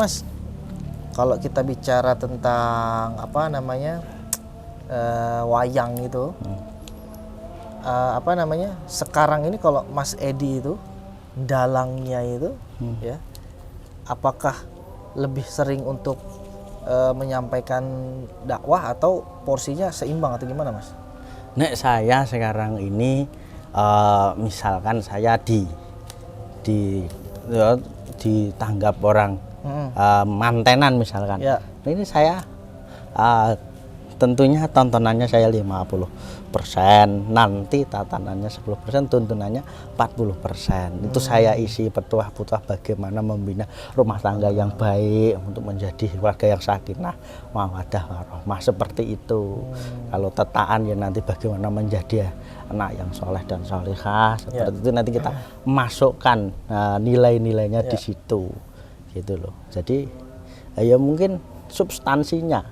Mas, kalau kita bicara tentang apa namanya wayang itu, apa namanya sekarang ini kalau Mas Edi itu dalangnya itu, ya, apakah lebih sering untuk menyampaikan dakwah atau porsinya seimbang atau gimana, Mas? Nek saya sekarang ini misalkan saya ditanggap orang mantenan misalkan. Ya. Ini saya tentunya tontonannya saya 50%, nanti tatanannya 10%, tuntunannya 40%. Itu saya isi petuah-petuah bagaimana membina rumah tangga yang baik untuk menjadi keluarga yang sakinah, mawaddah warahmah, seperti itu. Kalau tetaan ya nanti bagaimana menjadi anak yang soleh dan solihah, seperti itu nanti kita masukkan nilai-nilainya di situ, gitu loh. Jadi ya mungkin substansinya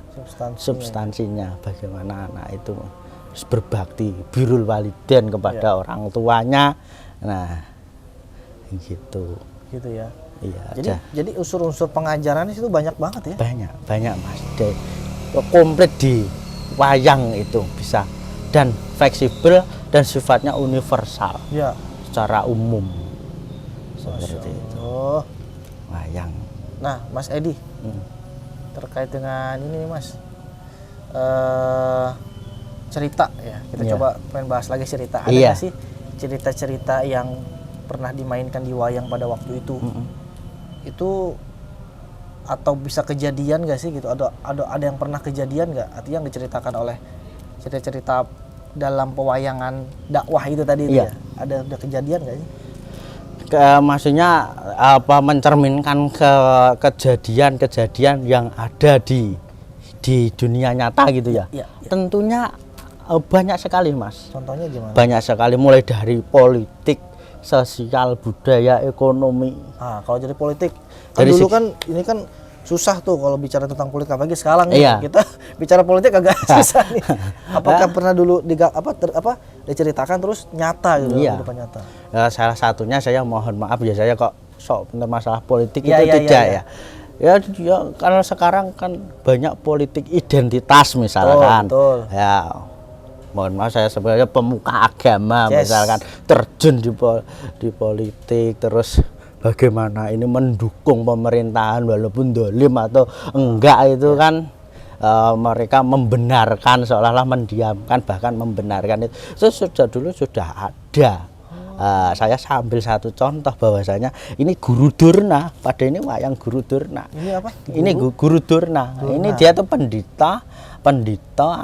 bagaimana anak itu berbakti birrul walidain kepada orang tuanya, nah gitu ya. Iya. Jadi unsur-unsur pengajaran itu banyak banget ya. Banyak Mas, komplit di wayang itu bisa, dan fleksibel dan sifatnya universal ya, secara umum seperti itu wayang. Nah Mas Edi, terkait dengan ini nih Mas, cerita ya, kita coba pengen bahas lagi cerita. Ada nggak sih cerita-cerita yang pernah dimainkan di wayang pada waktu itu, itu atau bisa kejadian nggak sih gitu? Ada yang pernah kejadian nggak? Artinya yang diceritakan oleh cerita-cerita dalam pewayangan dakwah itu tadi itu ya? Ada kejadian nggak sih? Maksudnya apa, mencerminkan kejadian-kejadian yang ada di dunia nyata gitu ya? Tentunya banyak sekali Mas. Contohnya gimana? Banyak sekali, mulai dari politik, sosial, budaya, ekonomi. Kalau jadi politik, kan dulu kan ini kan susah tuh kalau bicara tentang politik, apalagi sekarang nih, kita bicara politik agak susah nih. Apakah pernah dulu diceritakan terus nyata gitu, depan nyata? Salah satunya saya mohon maaf ya, saya kok sok bener masalah politik itu tidak ya. Ya karena sekarang kan banyak politik identitas misalkan. Betul. Ya mohon maaf, saya sebenarnya pemuka agama misalkan terjun di politik, terus bagaimana ini mendukung pemerintahan walaupun dolim atau enggak, itu kan mereka membenarkan, seolah-olah mendiamkan, bahkan membenarkan itu dulu sudah ada. Saya sambil satu contoh bahwasanya ini Guru Durna, pada ini wayang Guru Durna. Ini apa? Ini Guru Durna. Ini dia tuh pendeta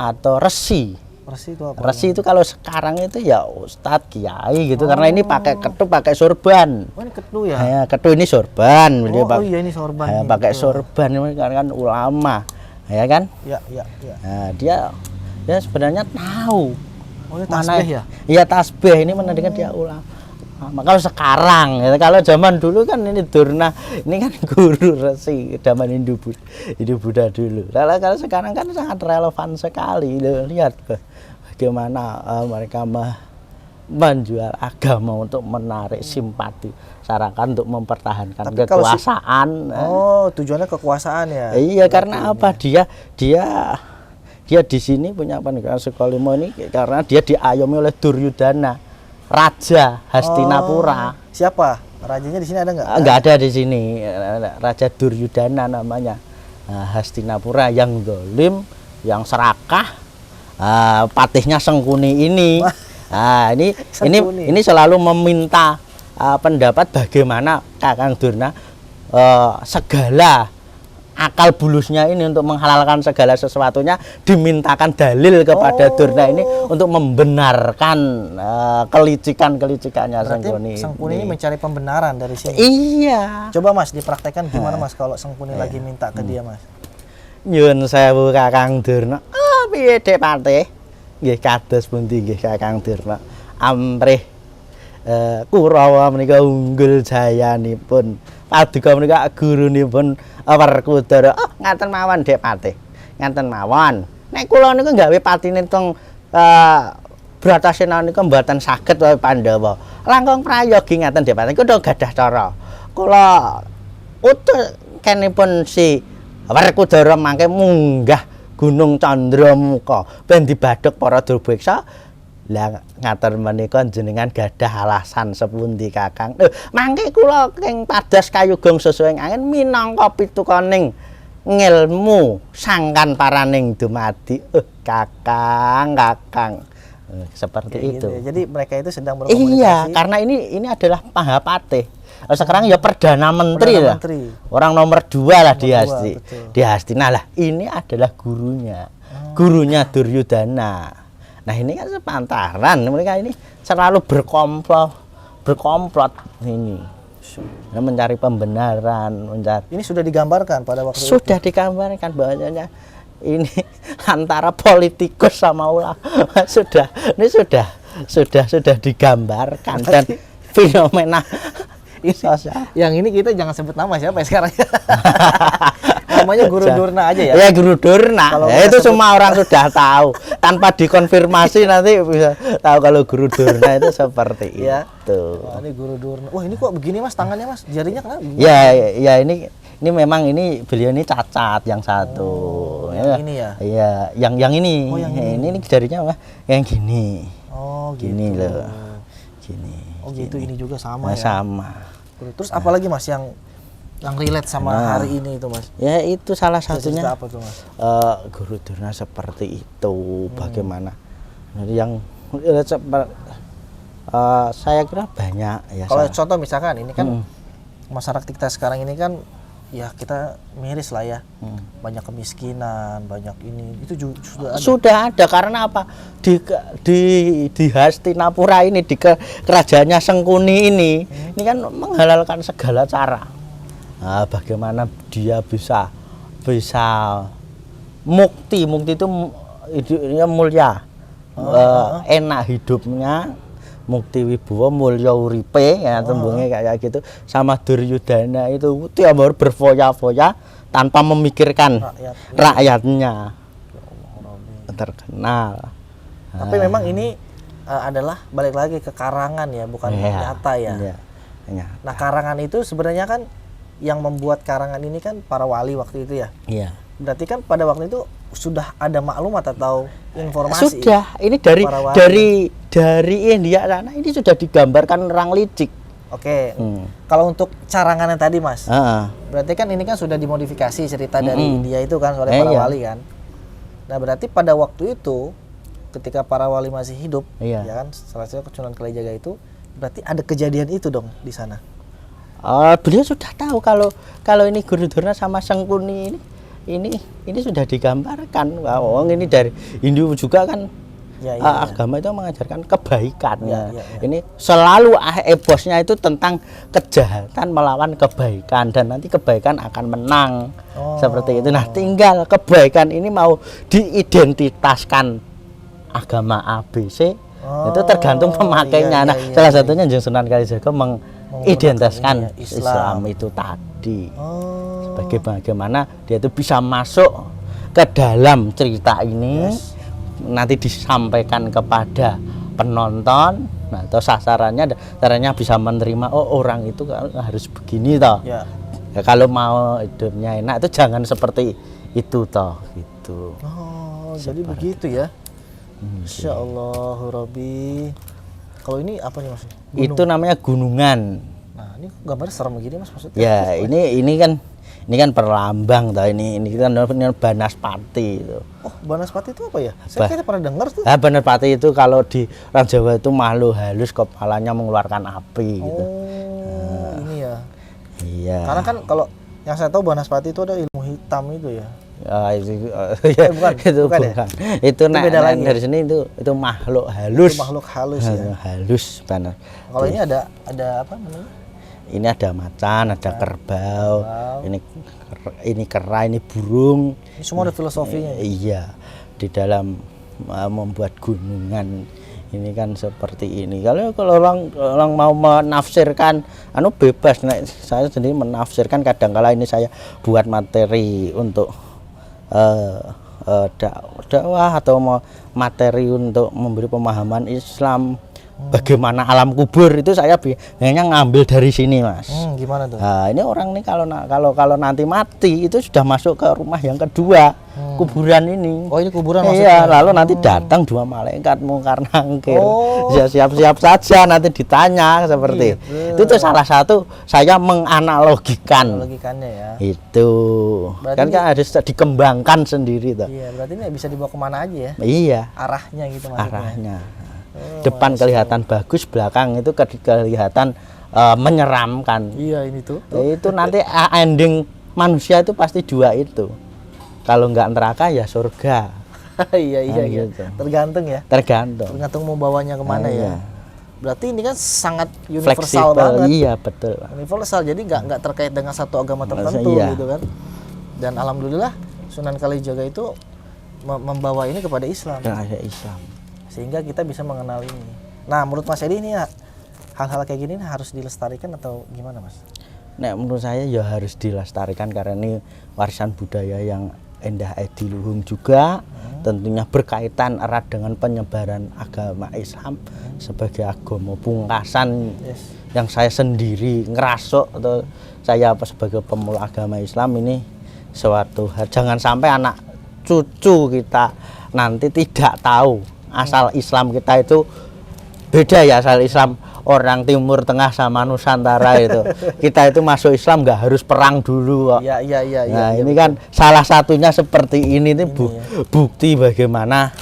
atau resi. Resi itu apa? Resi itu kalau sekarang itu ya ustadz, kiai gitu, karena ini pakai ketu, pakai sorban. Oh ini ketu ya? Ya, ketu ini sorban. Iya ini sorban. Ya, pakai sorban ini kan ulama, ya kan? Iya. Nah, dia sebenarnya tahu. Oh ini tasbih ya? Iya tasbih, ini menandakan dia ulama. Kalau sekarang, ya, kalau zaman dulu kan ini Durna, ini kan guru resi zaman Hindu Buddha dulu. Kalau sekarang kan sangat relevan sekali. Lihat bagaimana mereka menjual agama untuk menarik simpati masyarakat, untuk mempertahankan kekuasaan. Tujuannya kekuasaan ya? Iya, karena apa? Dia di sini punya pendidikan Sukolimo ini karena dia diayomi oleh Duryudana, Raja Hastinapura. Siapa? Rajanya di sini ada nggak? Nggak ada di sini. Raja Duryudana namanya. Hastinapura yang zalim, yang serakah. Patihnya Sengkuni ini. Ini selalu meminta pendapat bagaimana Kakang Durna segala akal bulusnya ini untuk menghalalkan segala sesuatunya, dimintakan dalil kepada Durna ini untuk membenarkan kelicikan-kelicikannya Sengkuni. Sengkuni ini mencari pembenaran dari sini. Iya. Coba Mas dipraktekkan gimana Mas kalau Sengkuni lagi minta ke dia Mas? Nyuwun sewu Kakang Durna. Piye Dek Patih? Nggih kados pundi nggih Kakang Durna? Amrih Kurawa menika unggul jayanipun. Paduka menika gurunipun Werkudara. Ngaten mawon Dek Patih. Ngaten mawon. Nek kula niku gawe patine teng Bratasena niku mboten saged wae Pandhawa. Langkung prayogi ngaten Dek Patih. Kudu gadah cara. Kula utus akenipun si Werkudara mangke munggah Gunung Candramuka ben dibadhek para Durbeksa. Lah ngatur menika jenengan gadah alasan sepundi Kakang? Mangke kula ing pados kayugung sesuai angin minangka pitukoning ngilmu sangkan paraning dumadi. Kakang. Seperti itu. Gitu ya. Jadi mereka itu sedang berkomunikasi. Iya, karena ini adalah Mahapatih. Sekarang ya Perdana Menteri lah. Orang nomor 2 lah di Hastina lah. Ini adalah gurunya. Gurunya Duryudana. Nah ini kan sepantaran mereka ini selalu berkomplot ini mencari pembenaran, Ini sudah digambarkan pada waktu sudah digambarkan bahwasanya ini antara politikus sama ulama sudah digambarkan dan fenomena yang ini kita jangan sebut nama siapa ya sekarang. Namanya Guru Durna aja ya. Ya Guru Durna. Ya, itu semua orang sudah tahu. Tanpa dikonfirmasi nanti bisa tahu kalau Guru Durna itu seperti itu. Wah, ini Guru Durna. Wah, ini kok begini Mas tangannya Mas? Jarinya kenapa? Ya ini memang ini beliau ini cacat yang satu. Yang ini ya. Iya, yang ini. Oh, yang ini jarinya apa? Yang gini. Oh, gini gitu. loh. Gini. Oh, gitu ini juga sama ya. Sama. Terus apalagi Mas yang relate sama hari ini itu Mas? Ya itu salah satunya. Apa tuh Mas? Guru Durna seperti itu. Bagaimana? Yang saya kira banyak ya. Kalau contoh misalkan ini kan masyarakat kita sekarang ini kan ya kita miris lah ya. Banyak kemiskinan, banyak ini. Itu sudah ada. Sudah ada karena apa? Di Hastinapura ini di kerajaannya Sengkuni ini kan menghalalkan segala cara. Nah, bagaimana dia bisa mukti itu mulia, enak hidupnya, mukti wibawa mulya uripe ya tembungnya kayak gitu. Sama Duryudana itu tiap hari berfoya-foya tanpa memikirkan rakyatnya. Terkenal. Tapi memang ini adalah balik lagi ke karangan ya, bukan nyata ya. Nah, karangan itu sebenarnya kan yang membuat karangan ini kan para wali waktu itu ya. Iya. Berarti kan pada waktu itu sudah ada maklumat atau informasi. Sudah. Ini dari India sana ini sudah digambarkan orang licik. Oke. Kalau untuk carangannya tadi Mas. Berarti kan ini kan sudah dimodifikasi cerita dari India itu kan oleh para wali kan. Nah, berarti pada waktu itu ketika para wali masih hidup, ya kan, salah satu Sunan Kalijaga itu berarti ada kejadian itu dong di sana. Beliau sudah tahu kalau ini Guru Durna sama Sengkuni ini sudah digambarkan. Ini dari Hindu juga kan agama itu mengajarkan kebaikan. Ini selalu eposnya itu tentang kejahatan melawan kebaikan dan nanti kebaikan akan menang. Seperti itu. Nah, tinggal kebaikan ini mau diidentitaskan agama ABC itu tergantung pemakainya. Salah satunya Sunan Kalijaga mengidentitaskan Islam itu tadi. Bagaimana dia itu bisa masuk ke dalam cerita ini, nanti disampaikan kepada penonton, nah atau sasarannya caranya bisa menerima orang itu harus begini toh. Ya, kalau mau hidupnya enak itu jangan seperti itu toh gitu. Jadi begitu ya. Insya Allah Rabbi. Kalau ini apa nih Mas? Gunung. Itu namanya gunungan. Nah, ini gambarnya serem begini Mas maksudnya. Ya, ini kan perlambang toh ini kan Banaspati itu. Oh, Banaspati itu apa ya? Saya kira pernah dengar tuh. Banaspati itu kalau di orang Jawa itu makhluk halus kepalanya mengeluarkan api gitu. Ini ya. Iya. Karena kan kalau yang saya tahu Banaspati itu ada ilmu hitam itu ya. Bukan. Itu beda lagi dari sini itu makhluk halus. Itu makhluk halus ya. Halus benar. Kalau ini ada apa namanya? Ini ada macan, ada kerbau. Ini kera, ini burung. Ini semua ada filosofinya. Iya. Di dalam membuat gunungan ini kan seperti ini. Kalau orang mau menafsirkan bebas. Nah, saya sendiri menafsirkan kadang-kala ini saya buat materi untuk dakwah atau materi untuk memberi pemahaman Islam bagaimana alam kubur itu saya biasanya ngambil dari sini, Mas. Gimana tuh? Nah, ini orang nih kalau nanti mati itu sudah masuk ke rumah yang kedua, kuburan ini. Oh, ini kuburan Iya, maksudnya? lalu nanti datang dua malaikat mungkar nangkir. Oh. Ya siap-siap saja nanti ditanya seperti Gitu. itu. Salah satu saya menganalogikan Logikanya ya. itu. Berarti Kan harus dikembangkan sendiri tuh. Iya, berarti ini bisa dibawa kemana aja ya? Iya, Arahnya gitu maksudnya. arahnya. Oh, Depan kelihatan bagus, belakang itu kelihatan menyeramkan. Iya, ini tuh. Itu nanti ending manusia itu pasti dua itu. Kalau nggak neraka ya surga. Iya, iya, iya. gitu. Tergantung ya. Tergantung. Tergantung mau bawanya kemana ya. Iya. Berarti ini kan sangat universal Fleksibel, banget. iya betul. Universal, jadi nggak terkait dengan satu agama tertentu Iya. gitu kan. Dan alhamdulillah Sunan Kalijaga itu membawa ini kepada Islam. Ada Islam. Sehingga kita bisa mengenal ini. Nah, menurut Mas Edi ini ya, hal-hal kayak gini harus dilestarikan atau gimana, Mas? Nah, menurut saya ya harus dilestarikan karena ini warisan budaya yang endah ediluhung juga. Tentunya berkaitan erat dengan penyebaran agama Islam sebagai agama pungkasan yang saya sendiri ngerasuk atau saya sebagai pemula agama Islam ini suatu hal. Jangan sampai anak cucu kita nanti tidak tahu asal Islam kita itu beda ya, asal Islam orang Timur Tengah sama Nusantara itu. Kita itu masuk Islam nggak harus perang dulu kok. Iya, iya, iya. Nah, iya, ini kan salah satunya seperti ini nih bukti bagaimana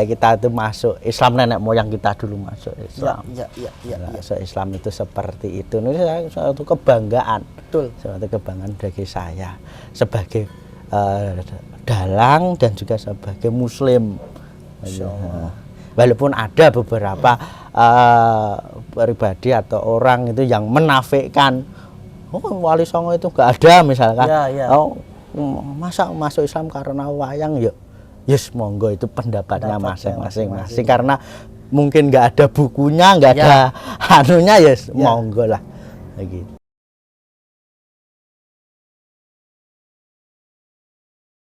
kita itu masuk Islam, nenek moyang kita dulu masuk Islam. Iya, iya, iya. Nah, masuk Islam itu seperti itu. Ini suatu kebanggaan. Betul. Suatu kebanggaan bagi saya sebagai dalang dan juga sebagai muslim. Walaupun ada beberapa pribadi atau orang itu yang menafikan, oh Wali Songo itu nggak ada misalkan, oh masa masuk Islam karena wayang, ya yes monggo itu pendapatnya masing-masing karena mungkin nggak ada bukunya, nggak ada anunya, yes monggo lah begitu.